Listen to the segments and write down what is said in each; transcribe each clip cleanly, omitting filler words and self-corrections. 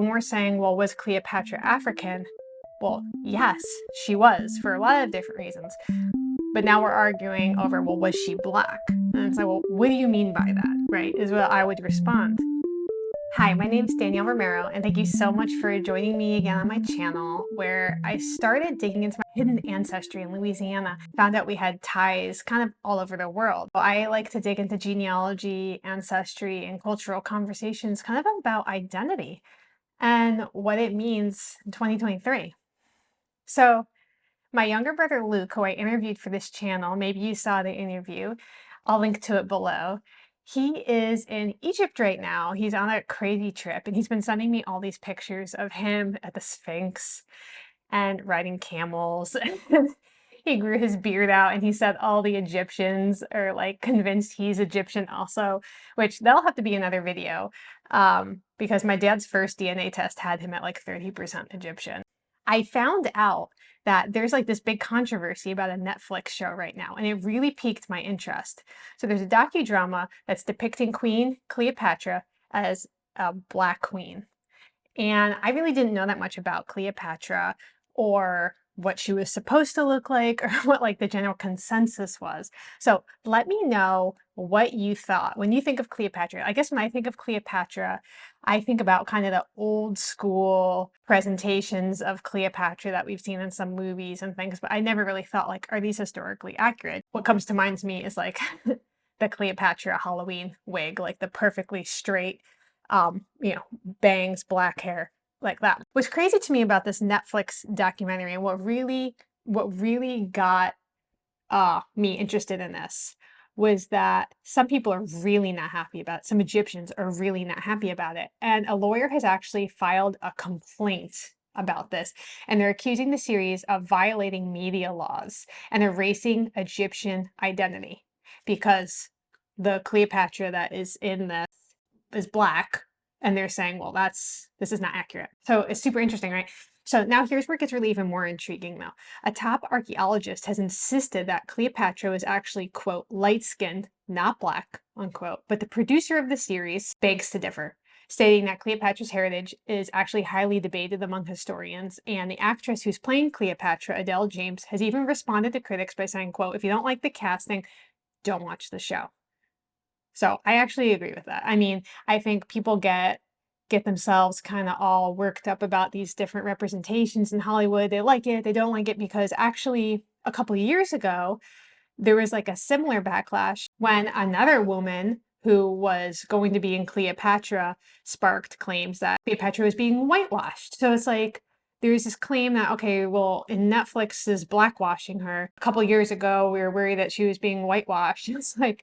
when we're saying, well, was Cleopatra African? Well, yes, she was, for a lot of different reasons. But now we're arguing over, well, was she black? And it's like, well, what do you mean by that, right? Is what I would respond. Hi, my name is Danielle Romero, and thank you so much for joining me again on my channel, where I started digging into my hidden ancestry in Louisiana. Found out we had ties kind of all over the world. I like to dig into genealogy, ancestry, and cultural conversations kind of about identity and what it means in 2023. So my younger brother Luke, who I interviewed for this channel, maybe you saw the interview, I'll link to it below. He is in Egypt right now. He's on a crazy trip, and he's been sending me all these pictures of him at the Sphinx and riding camels. He grew his beard out, and he said all the Egyptians are like convinced he's Egyptian also, which that'll have to be another video, because my dad's first DNA test had him at like 30% Egyptian. I found out that there's like this big controversy about a Netflix show right now, and it really piqued my interest. So there's a docudrama that's depicting Queen Cleopatra as a Black queen. And I really didn't know that much about Cleopatra or what she was supposed to look like or what like the general consensus was. So let me know what you thought when you think of Cleopatra. I guess when I think of Cleopatra, I think about kind of the old school presentations of Cleopatra that we've seen in some movies and things, but I never really thought like, are these historically accurate? What comes to mind to me is like the Cleopatra Halloween wig, like the perfectly straight, bangs, black hair, like that. What's crazy to me about this Netflix documentary and what really got me interested in this was that some people are really not happy about it. Some Egyptians are really not happy about it. And a lawyer has actually filed a complaint about this. And they're accusing the series of violating media laws and erasing Egyptian identity because the Cleopatra that is in this is Black. And they're saying, well, this is not accurate. So it's super interesting, right? So now here's where it gets really even more intriguing though. A top archaeologist has insisted that Cleopatra was actually, quote, light-skinned, not Black, unquote. But the producer of the series begs to differ, stating that Cleopatra's heritage is actually highly debated among historians. And the actress who's playing Cleopatra, Adele James, has even responded to critics by saying, quote, if you don't like the casting, don't watch the show. So I actually agree with that. I mean, I think people get themselves kind of all worked up about these different representations in Hollywood. They like it, they don't like it, because actually a couple of years ago, there was like a similar backlash when another woman who was going to be in Cleopatra sparked claims that Cleopatra was being whitewashed. So it's like, there's this claim that, okay, well, in Netflix is blackwashing her. A couple of years ago, we were worried that she was being whitewashed. It's like,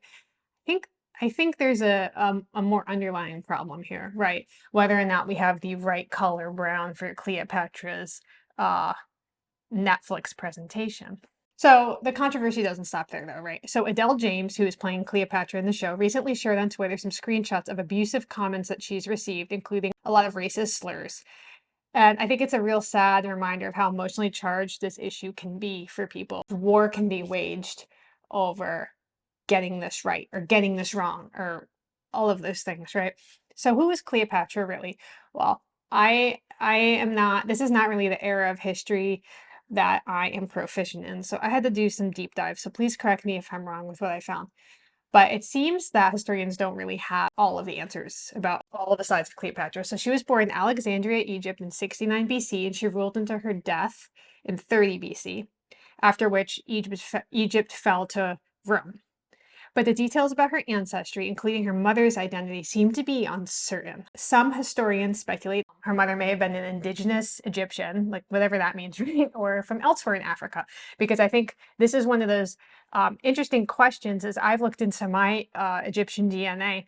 I think there's a more underlying problem here, right? Whether or not we have the right color brown for Cleopatra's Netflix presentation. So the controversy doesn't stop there though, right? So Adele James, who is playing Cleopatra in the show, recently shared on Twitter some screenshots of abusive comments that she's received, including a lot of racist slurs. And I think it's a real sad reminder of how emotionally charged this issue can be for people. War can be waged over getting this right or getting this wrong or all of those things, right? So who is Cleopatra really? Well, I am not, this is not really the era of history that I am proficient in. So I had to do some deep dives. So please correct me if I'm wrong with what I found. But it seems that historians don't really have all of the answers about all of the sides of Cleopatra. So she was born in Alexandria, Egypt in 69 BC, and she ruled until her death in 30 BC, after which Egypt fell to Rome. But the details about her ancestry, including her mother's identity, seem to be uncertain. Some historians speculate her mother may have been an indigenous Egyptian, like whatever that means, right? Or from elsewhere in Africa. Because I think this is one of those interesting questions as I've looked into my Egyptian DNA,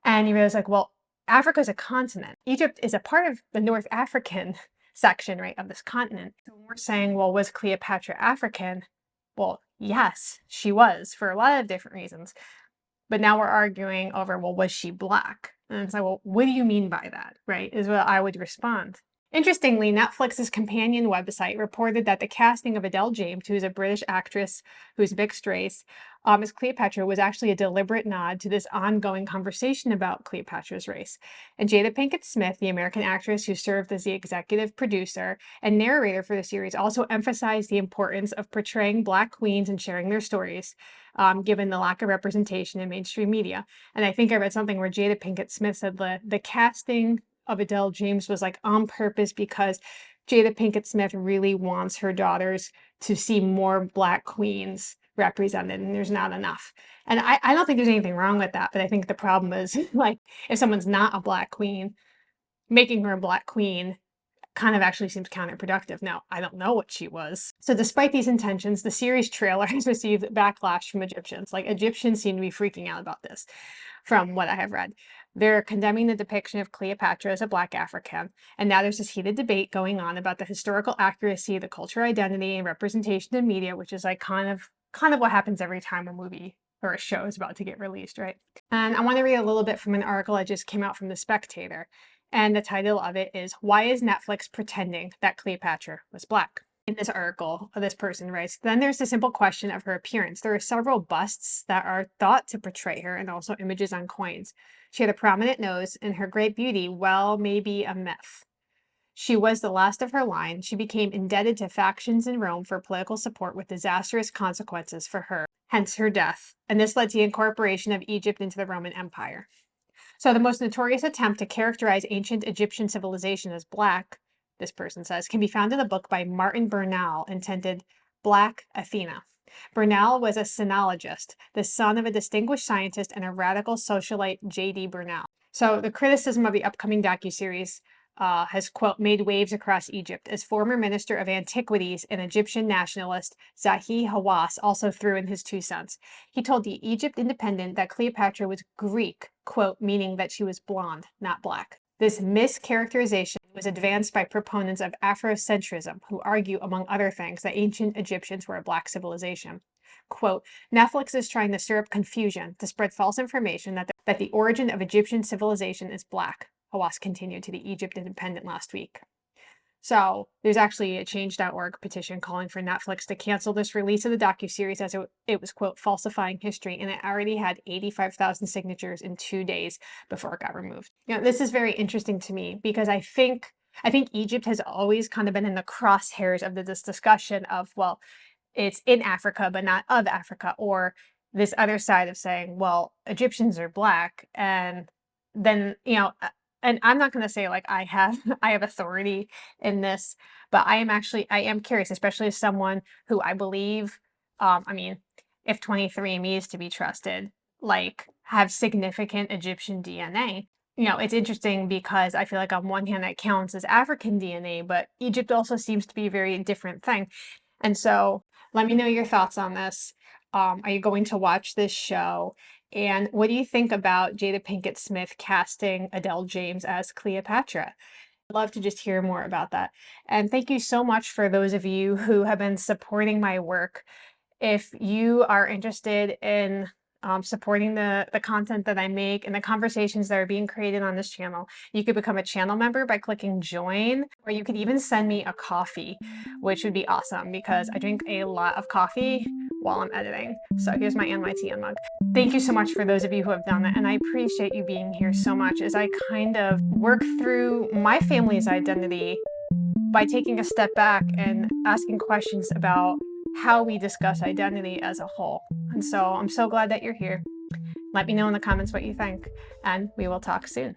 and you realize like, well, Africa is a continent. Egypt is a part of the North African section, right, of this continent. So when we're saying, well, was Cleopatra African? Well, yes, she was, for a lot of different reasons. But now we're arguing over, well, was she Black? And it's like, well, what do you mean by that, right? Is what I would respond. Interestingly, Netflix's companion website reported that the casting of Adele James, who's a British actress who's mixed race, as Cleopatra was actually a deliberate nod to this ongoing conversation about Cleopatra's race. And Jada Pinkett Smith, the American actress who served as the executive producer and narrator for the series, also emphasized the importance of portraying Black queens and sharing their stories, given the lack of representation in mainstream media. And I think I read something where Jada Pinkett Smith said the casting of Adele James was like on purpose because Jada Pinkett Smith really wants her daughters to see more Black queens represented, and there's not enough. And I don't think there's anything wrong with that, but I think the problem is like if someone's not a Black queen, making her a Black queen kind of actually seems counterproductive. Now, I don't know what she was. So despite these intentions, the series trailer has received backlash from Egyptians. Like Egyptians seem to be freaking out about this, from what I have read. They're condemning the depiction of Cleopatra as a Black African, and now there's this heated debate going on about the historical accuracy, the cultural identity, and representation in media, which is like kind of what happens every time a movie or a show is about to get released, right? And I want to read a little bit from an article that just came out from The Spectator, and the title of it is "Why is Netflix Pretending That Cleopatra Was Black?" In this article, this person writes, then there's the simple question of her appearance. There are several busts that are thought to portray her and also images on coins. She had a prominent nose, and her great beauty, well, may be a myth. She was the last of her line. She became indebted to factions in Rome for political support with disastrous consequences for her, hence her death. And this led to the incorporation of Egypt into the Roman Empire. So the most notorious attempt to characterize ancient Egyptian civilization as Black, this person says, can be found in a book by Martin Bernal entitled Black Athena. Bernal was a sinologist, the son of a distinguished scientist and a radical socialite, J.D. Bernal. So the criticism of the upcoming docuseries has, quote, made waves across Egypt, as former Minister of Antiquities and Egyptian nationalist Zahi Hawass also threw in his 2 cents. He told the Egypt Independent that Cleopatra was Greek, quote, meaning that she was blonde, not Black. This mischaracterization was advanced by proponents of Afrocentrism, who argue, among other things, that ancient Egyptians were a Black civilization. Quote, Netflix is trying to stir up confusion, to spread false information that the origin of Egyptian civilization is Black, Hawass continued to the Egypt Independent last week. So there's actually a change.org petition calling for Netflix to cancel this release of the docuseries as it was, quote, falsifying history, and it already had 85,000 signatures in 2 days before it got removed. You know, this is very interesting to me because I think Egypt has always kind of been in the crosshairs of this discussion of, well, it's in Africa, but not of Africa, or this other side of saying, well, Egyptians are Black, and then, you know, and I'm not going to say like I have authority in this, but I am curious, especially as someone who I believe, I mean, if 23andMe is to be trusted, like have significant Egyptian DNA. You know, it's interesting because I feel like on one hand that counts as African DNA, but Egypt also seems to be a very different thing. And so let me know your thoughts on this. Are you going to watch this show? And what do you think about Jada Pinkett Smith casting Adele James as Cleopatra? I'd love to just hear more about that. And thank you so much for those of you who have been supporting my work. If you are interested in supporting the content that I make and the conversations that are being created on this channel, you could become a channel member by clicking join, or you could even send me a coffee, which would be awesome because I drink a lot of coffee while I'm editing. So here's my NYTN mug. Thank you so much for those of you who have done that, and I appreciate you being here so much as I kind of work through my family's identity by taking a step back and asking questions about how we discuss identity as a whole. And so I'm so glad that you're here. Let me know in the comments what you think, and we will talk soon.